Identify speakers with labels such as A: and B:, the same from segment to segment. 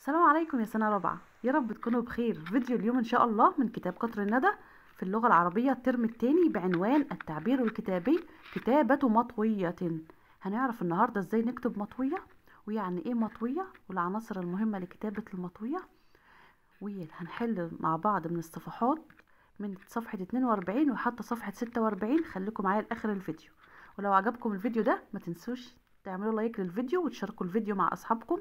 A: السلام عليكم يا سنة رابعة، يا رب تكونوا بخير. فيديو اليوم إن شاء الله من كتاب قطر الندى في اللغة العربية الترم الثاني بعنوان التعبير الكتابي كتابة مطوية. هنعرف النهاردة ازاي نكتب مطوية، ويعني ايه مطوية، والعناصر المهمة لكتابة المطوية. وهنحل مع بعض من الصفحات من صفحة 42 وحتى صفحة 46. خليكم معايا لآخر الفيديو، ولو عجبكم الفيديو ده ما تنسوش تعملوا لايك للفيديو وتشاركوا الفيديو مع أصحابكم.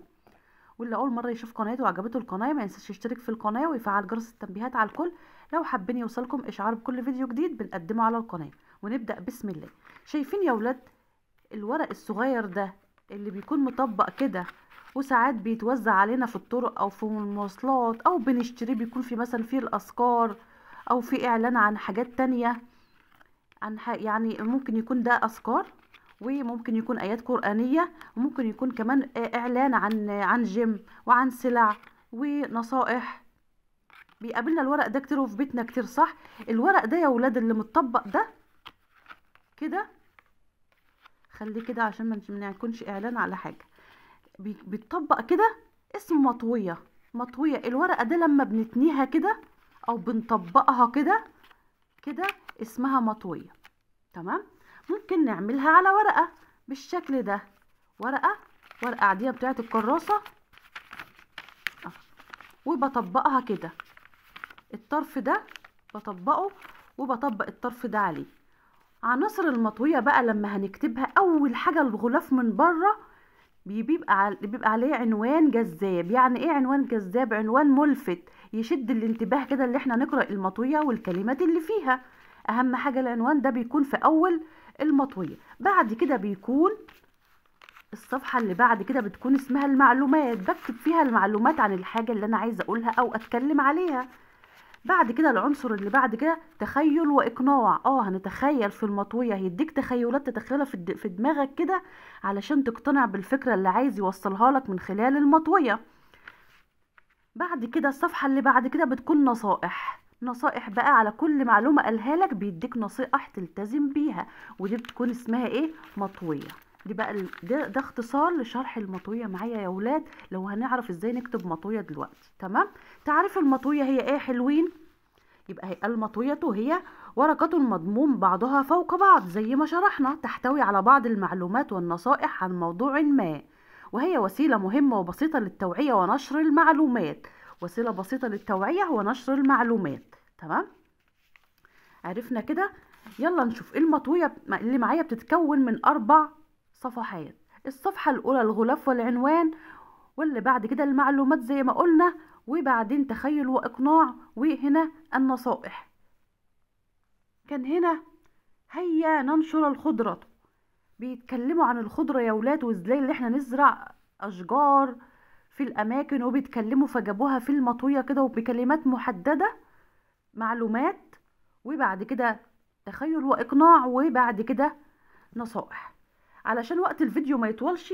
A: واللي اول مره يشوف قناتي وعجبته القناه ما ينساش يشترك في القناه ويفعل جرس التنبيهات على الكل لو حابين يوصلكم اشعار بكل فيديو جديد بنقدمه على القناه. ونبدا بسم الله. شايفين يا ولاد الورق الصغير ده اللي بيكون مطبق كده، وساعات بيتوزع علينا في الطرق او في المواصلات او بنشتريه، بيكون في مثلا فيه الاذكار او في اعلان عن حاجات تانية، يعني ممكن يكون ده اذكار، وممكن يكون ايات قرآنية، وممكن يكون كمان اعلان عن جيم وعن سلع ونصائح. بيقابلنا الورق ده كتير وفي بيتنا كتير، صح؟ الورق ده يا ولاد اللي متطبق ده كده، خليه كده عشان ما يكونش اعلان على حاجة. بيتطبق كده، اسمه مطوية. مطوية الورقة ده لما بنتنيها كده او بنطبقها كده كده اسمها مطوية. تمام. ممكن نعملها على ورقة بالشكل ده، ورقة عادية بتاعت الكراسة، وبطبقها كده. الطرف ده بطبقه وبطبق الطرف ده عليه. عناصر المطوية بقى لما هنكتبها، اول حاجة الغلاف من بره بيبقى عليه عنوان جذاب. يعني ايه عنوان جذاب؟ عنوان ملفت يشد الانتباه كده، اللي احنا نقرأ المطوية والكلمات اللي فيها. اهم حاجة العنوان ده بيكون في اول المطوية. بعد كده بيكون الصفحة اللي بعد كده بتكون اسمها المعلومات، بكتب فيها المعلومات عن الحاجة اللي انا عايزة اقولها او اتكلم عليها. بعد كده العنصر اللي بعد كده تخيل واقناع. هنتخيل في المطوية، هيديك تخيلات تتخيلها في دماغك كده علشان تقتنع بالفكرة اللي عايز يوصلها لك من خلال المطوية. بعد كده الصفحة اللي بعد كده بتكون نصائح بقى على كل معلومة قالها لك، بيديك نصيحة تلتزم بيها، ودي بتكون اسمها ايه؟ مطوية. دي بقى ده اختصار لشرح المطوية معايا يا ولاد، لو هنعرف ازاي نكتب مطوية دلوقتي. تمام. تعريف المطوية هي ايه حلوين؟ يبقى هي المطوية هي ورقة مضموم بعضها فوق بعض زي ما شرحنا، تحتوي على بعض المعلومات والنصائح عن موضوع ما، وهي وسيلة مهمة وبسيطة للتوعية ونشر المعلومات. وسيلة بسيطة للتوعية ونشر المعلومات. تمام. عرفنا كده. يلا نشوف المطوية اللي معايا بتتكون من 4 صفحات. الصفحة الأولى الغلاف والعنوان، واللي بعد كده المعلومات زي ما قلنا، وبعدين تخيل وإقناع، وهنا النصائح. كان هنا هيا ننشر الخضرة، بيتكلموا عن الخضرة يا ولاد، وازاي اللي احنا نزرع أشجار في الأماكن، وبيتكلموا فجابوها في المطوية كده وبكلمات محددة. معلومات، وبعد كده تخيل وإقناع، وبعد كده نصائح. علشان وقت الفيديو ما يطولش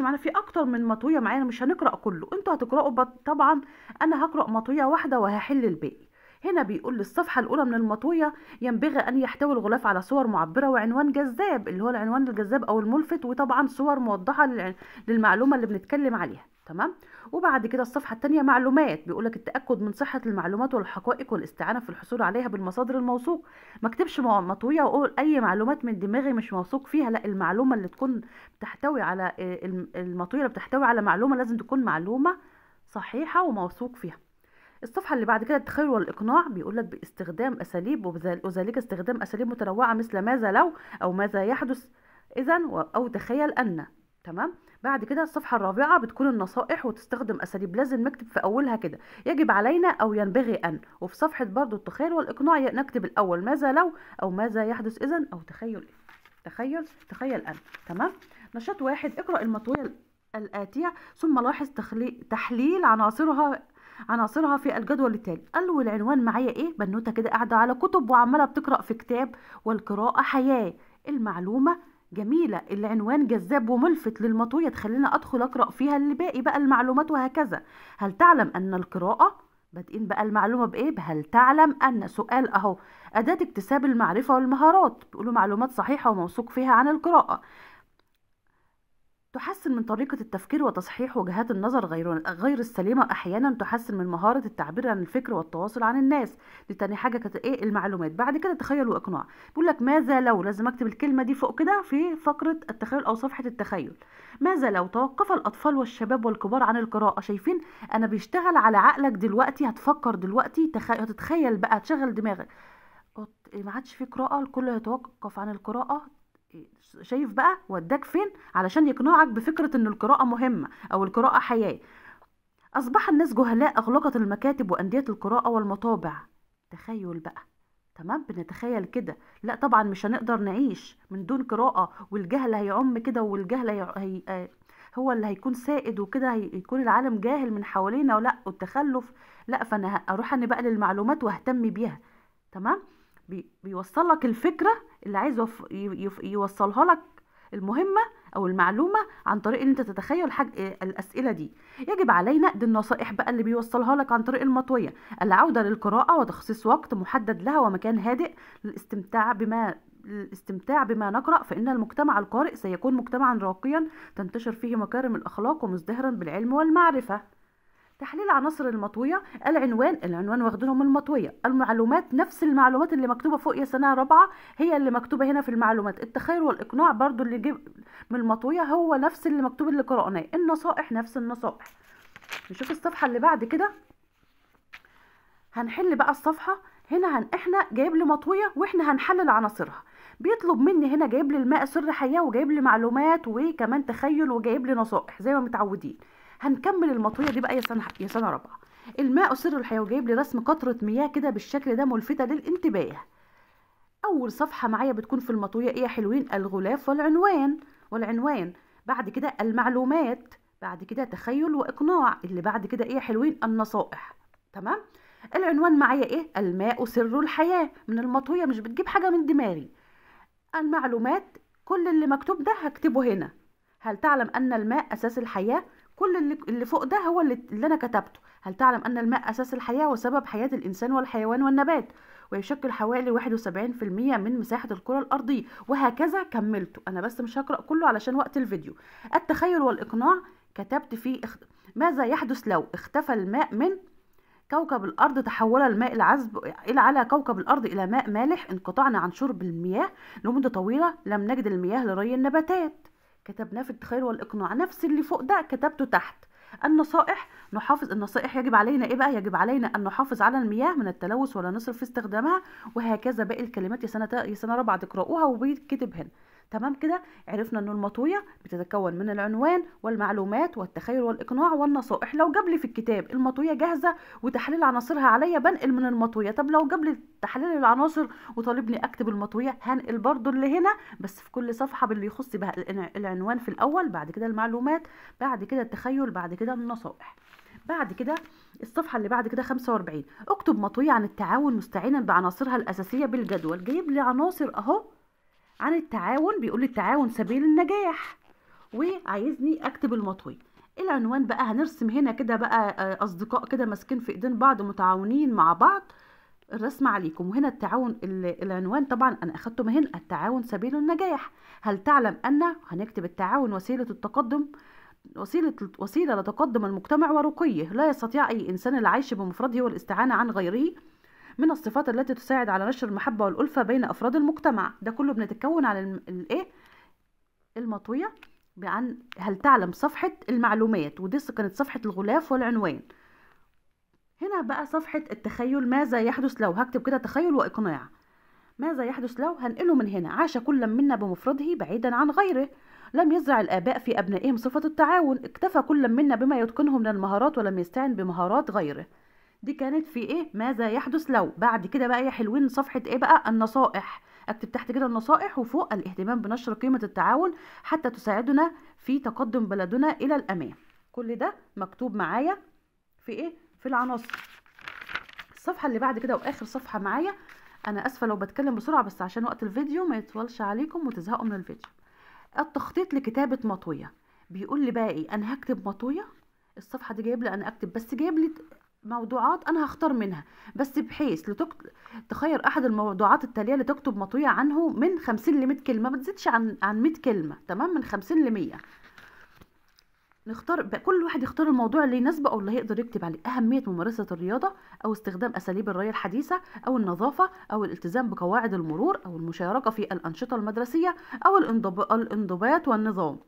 A: معانا في اكتر من مطوية معانا، مش هنقرأ كله، انتوا هتقرأوا طبعا. انا هقرأ مطوية واحدة وهحل الباقي. هنا بيقول الصفحة الأولى من المطوية ينبغي أن يحتوي الغلاف على صور معبرة وعنوان جذاب، اللي هو العنوان الجذاب أو الملفت، وطبعا صور موضحة للمعلومة اللي بنتكلم عليها. تمام. وبعد كده الصفحة التانية معلومات، بيقولك التأكد من صحة المعلومات والحقائق والاستعانة في الحصول عليها بالمصادر الموثوق. ما اكتبش مطوية واقول أي معلومات من دماغي مش موثوق فيها، لا، المعلومة اللي تكون بتحتوي على المطوية اللي بتحتوي على معلومة لازم تكون معلومة صحيحة وموثوق فيها. الصفحة اللي بعد كده التخيل والإقناع، بيقولك باستخدام أساليب، وذلك استخدام أساليب متنوعة مثل ماذا لو، أو ماذا يحدث إذا، أو تخيل أن. تمام. بعد كده الصفحة الرابعة بتكون النصائح، وتستخدم أساليب لازم نكتب في أولها كده يجب علينا أو ينبغي أن. وفي صفحة برضو التخيل والإقناع نكتب الأول ماذا لو، أو ماذا يحدث إذا، أو تخيل أن. تمام. نشاط 1، اقرأ المطوية الآتية ثم لاحظ تحليل عناصرها في الجدول التالي. قال له العنوان معايا ايه؟ بنوته كده قاعده على كتب وعماله بتقرا في كتاب، والقراءه حياه. المعلومه جميله، العنوان جذاب وملفت للمطويه تخلينا ادخل اقرا فيها اللي باقي بقى المعلومات وهكذا. هل تعلم ان القراءه، بادئين بقى المعلومه بايه؟ هل تعلم ان، سؤال اهو، اداه اكتساب المعرفه والمهارات. بيقولوا معلومات صحيحه وموثوق فيها عن القراءه. تحسن من طريقة التفكير وتصحيح وجهات النظر غير السليمة، أحيانا تحسن من مهارة التعبير عن الفكر والتواصل عن الناس. دي تاني حاجة كانت إيه؟ المعلومات. بعد كده تخيل وإقناع. بيقول لك ماذا لو، لازم أكتب الكلمة دي فوق كده في فقرة التخيل أو صفحة التخيل. ماذا لو توقف الأطفال والشباب والكبار عن القراءة؟ شايفين أنا بيشتغل على عقلك دلوقتي، هتفكر دلوقتي، هتتخيل بقى، تشغل دماغك. ما عادش في قراءة، الكل هيتوقف عن القراءة. شايف بقى وداك فين؟ علشان يقنعك بفكرة ان القراءة مهمة او القراءة حياة. اصبح الناس جهلاء، اغلقت المكاتب واندية القراءة والمطابع. تخيل بقى. تمام، بنتخيل كده. لا طبعا مش هنقدر نعيش من دون قراءة، والجهل هيعم كده، والجهل هو اللي هيكون سائد وكده، هيكون العالم جاهل من حوالينا، ولا والتخلف. لا، فانا اروح انا بقى للمعلومات واهتم بيها. تمام. بيوصل لك الفكرة اللي عايز يوصلها لك، المهمة او المعلومة، عن طريق ان انت تتخيل الاسئلة دي. يجب علينا، دي النصائح بقى اللي بيوصلها لك عن طريق المطوية: العودة للقراءة وتخصيص وقت محدد لها ومكان هادئ للاستمتاع بما نقرأ، فإن المجتمع القارئ سيكون مجتمعا راقيا تنتشر فيه مكارم الأخلاق ومزدهرا بالعلم والمعرفة. تحليل عناصر المطوية. العنوان واخدينه من المطوية. المعلومات نفس المعلومات اللي مكتوبة فوق يا سنة رابعة هي اللي مكتوبة هنا في المعلومات. التخيل والإقناع برضو اللي جيب من المطوية هو نفس اللي مكتوب اللي قرأناه. النصائح نفس النصائح. نشوف الصفحة اللي بعد كده. هنحل بقى الصفحة هنا. احنا جايب لي مطوية واحنا هنحلل عناصرها. بيطلب مني هنا، جايب لي الماء سر حياة، وجايب لي معلومات، وكمان تخيل، وجايب لي نصائح زي ما متعودين. هنكمل المطوية دي بقى يا سنة رابعة. الماء سر الحياة، وجايب لي رسم قطرة مياه كده بالشكل ده ملفتة للانتباه. أول صفحة معايا بتكون في المطوية إيه يا حلوين؟ الغلاف والعنوان. بعد كده المعلومات. بعد كده تخيل وإقناع. اللي بعد كده إيه يا حلوين؟ النصائح. تمام. العنوان معايا إيه؟ الماء سر الحياة، من المطوية، مش بتجيب حاجة من دماغي. المعلومات، كل اللي مكتوب ده هكتبه هنا. هل تعلم أن الماء أساس الحياة؟ كل اللي فوق ده هو اللي أنا كتبته. هل تعلم أن الماء أساس الحياة وسبب حياة الإنسان والحيوان والنبات، ويشكل حوالي 71% من مساحة الكرة الأرضية، وهكذا كملته. أنا بس مش هقرأ كله علشان وقت الفيديو. التخيل والإقناع، كتبت فيه ماذا يحدث لو اختفى الماء من كوكب الأرض، تحول الماء العذب على كوكب الأرض إلى ماء مالح، انقطعنا عن شرب المياه لمدة طويلة، لم نجد المياه لري النباتات. كتبناه في التخيل والإقناع. نفس اللي فوق ده كتبته تحت. النصائح، النصائح يجب علينا ايه بقى؟ يجب علينا ان نحافظ على المياه من التلوث ولا نسرف في استخدامها، وهكذا باقي الكلمات يا سنة رابعة تقرأوها وبيتكتب هنا. تمام كده. عرفنا ان المطوية بتتكون من العنوان والمعلومات والتخيل والإقناع والنصائح. لو جاب لي في الكتاب المطوية جاهزة وتحليل عناصرها عليا، بنقل من المطوية. طب لو جاب لي تحليل العناصر وطالبني اكتب المطوية، هنقل برضو اللي هنا، بس في كل صفحة باللي يخص بها. العنوان في الأول، بعد كده المعلومات، بعد كده التخيل، بعد كده النصائح. بعد كده الصفحة اللي بعد كده 45. اكتب مطوية عن التعاون مستعينا بعناصرها الأساسية بالجدول. جايب لي عناصر اهو عن التعاون، بيقول لي التعاون سبيل النجاح، وعايزني اكتب المطوي. العنوان بقى هنرسم هنا كده بقى اصدقاء كده ماسكين في ايدين بعض متعاونين مع بعض، الرسم عليكم. وهنا التعاون، العنوان طبعا انا اخدته من هنا، التعاون سبيل النجاح. هل تعلم ان، هنكتب التعاون وسيلة التقدم، وسيلة لتقدم المجتمع ورقيه. لا يستطيع اي انسان العيش بمفرده والاستعانة عن غيره. من الصفات التي تساعد على نشر المحبة والألفة بين أفراد المجتمع. ده كله بنتكون على الايه؟ المطوية. عن هل تعلم صفحة المعلومات، ودي كانت صفحة الغلاف والعنوان. هنا بقى صفحة التخيل. ماذا يحدث لو، هكتب كده تخيل وإقناع. ماذا يحدث لو، هنقله من هنا. عاش كل منا بمفرده بعيدا عن غيره. لم يزرع الآباء في أبنائهم صفة التعاون. اكتفى كل منا بما يتقنه من المهارات ولم يستعن بمهارات غيره. دي كانت في ايه؟ ماذا يحدث لو. بعد كده بقى يا حلوين صفحة ايه بقى؟ النصائح. اكتب تحت كده النصائح، وفوق الاهتمام بنشر قيمة التعاون حتى تساعدنا في تقدم بلدنا الى الامام. كل ده مكتوب معايا في ايه؟ في العناصر. الصفحة اللي بعد كده واخر صفحة معايا، انا اسفة لو بتكلم بسرعة بس عشان وقت الفيديو ما يطولش عليكم وتزهقوا من الفيديو. التخطيط لكتابة مطوية. بيقول لي بقى ايه؟ انا هكتب مطوية. الصفحة دي جايب لي انا اكتب، بس جايب لي موضوعات انا هختار منها، بس بحيث تخير احد الموضوعات التاليه لتكتب مطويه عنه من 50 ل 100 كلمه، ما تزيدش عن 100 كلمه. تمام، من 50 ل 100. نختار كل واحد يختار الموضوع اللي يناسبه او اللي هيقدر يكتب عليه. اهميه ممارسه الرياضه، او استخدام اساليب الري الحديثه، او النظافه، او الالتزام بقواعد المرور، او المشاركه في الانشطه المدرسيه، او الانضباط والنظام.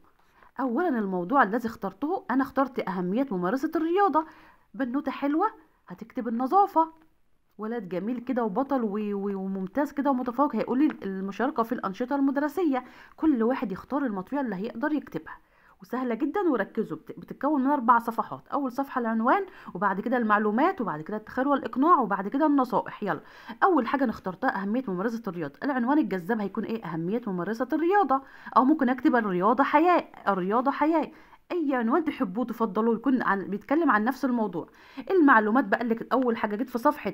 A: اولا الموضوع الذي اخترته، انا اخترت اهميه ممارسه الرياضه. بنوته حلوه هتكتب النظافه، ولد جميل كده وبطل وممتاز كده ومتفوق هيقول لي المشاركه في الانشطه المدرسيه. كل واحد يختار المطويه اللي هيقدر يكتبها، وسهله جدا. وركزوا، بتتكون من 4 صفحات. اول صفحه العنوان، وبعد كده المعلومات، وبعد كده التخيل والاقناع، وبعد كده النصائح. يلا، اول حاجه انا اخترتها اهميه ممارسه الرياضه. العنوان الجذاب هيكون ايه؟ اهميه ممارسه الرياضه. او ممكن اكتب الرياضه حياه، الرياضه حياه. اي عنوان تحبوه تفضلوه يكون بيتكلم عن نفس الموضوع. المعلومات بقى اللي اول حاجه جيت في صفحه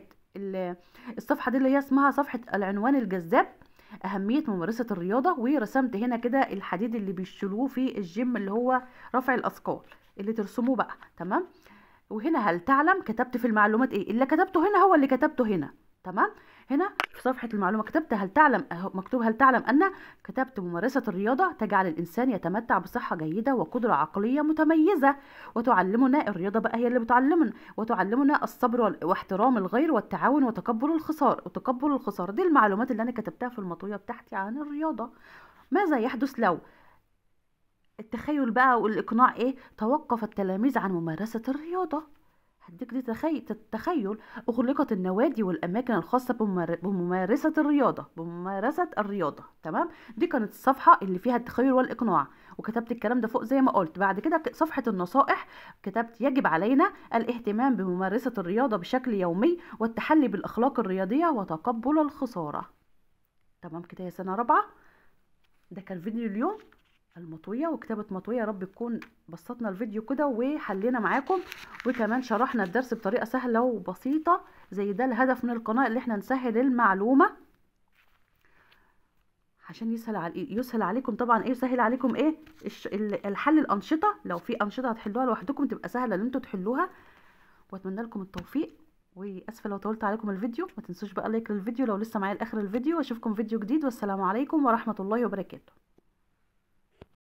A: الصفحه دي اللي هي اسمها صفحه العنوان الجذاب، اهميه ممارسه الرياضه. ورسمت هنا كده الحديد اللي بيشيلوه في الجيم، اللي هو رفع الاثقال، اللي ترسموه بقى. تمام. وهنا هل تعلم، كتبت في المعلومات ايه اللي كتبته هنا هو اللي كتبته هنا. تمام. هنا في صفحة المعلومة كتبت هل تعلم، مكتوب هل تعلم أن، كتبت ممارسة الرياضة تجعل الإنسان يتمتع بصحة جيدة وقدرة عقلية متميزة، وتعلمنا الرياضة بقى هي اللي بتعلمنا، وتعلمنا الصبر واحترام الغير والتعاون وتقبل الخسارة. دي المعلومات اللي أنا كتبتها في المطوية بتاعتي عن الرياضة. ماذا يحدث لو التخيل بقى والإقناع ايه؟ توقف التلاميذ عن ممارسة الرياضة. هديك دي تخيل. أغلقت النوادي والأماكن الخاصة بممارسة الرياضة. تمام. دي كانت الصفحة اللي فيها التخيل والإقناع، وكتبت الكلام ده فوق زي ما قلت. بعد كده صفحة النصائح كتبت يجب علينا الاهتمام بممارسة الرياضة بشكل يومي، والتحلي بالأخلاق الرياضية، وتقبل الخسارة. تمام كده يا سنة رابعة. ده كان فيديو اليوم، المطوية وكتابة مطوية. يا رب تكون بسطنا الفيديو كده وحلينا معاكم، وكمان شرحنا الدرس بطريقة سهلة وبسيطة. زي ده الهدف من القناة، اللي احنا نسهل المعلومة عشان يسهل عليكم طبعا. ايه يسهل عليكم ايه؟ الحل، الأنشطة. لو في أنشطة هتحلوها لوحدكم تبقى سهلة ان انتوا تحلوها. واتمنى لكم التوفيق، واسفه لو طولت عليكم الفيديو. ما تنسوش بقى لايك للفيديو لو لسه معايا لاخر الفيديو. واشوفكم فيديو جديد، والسلام عليكم ورحمة الله وبركاته.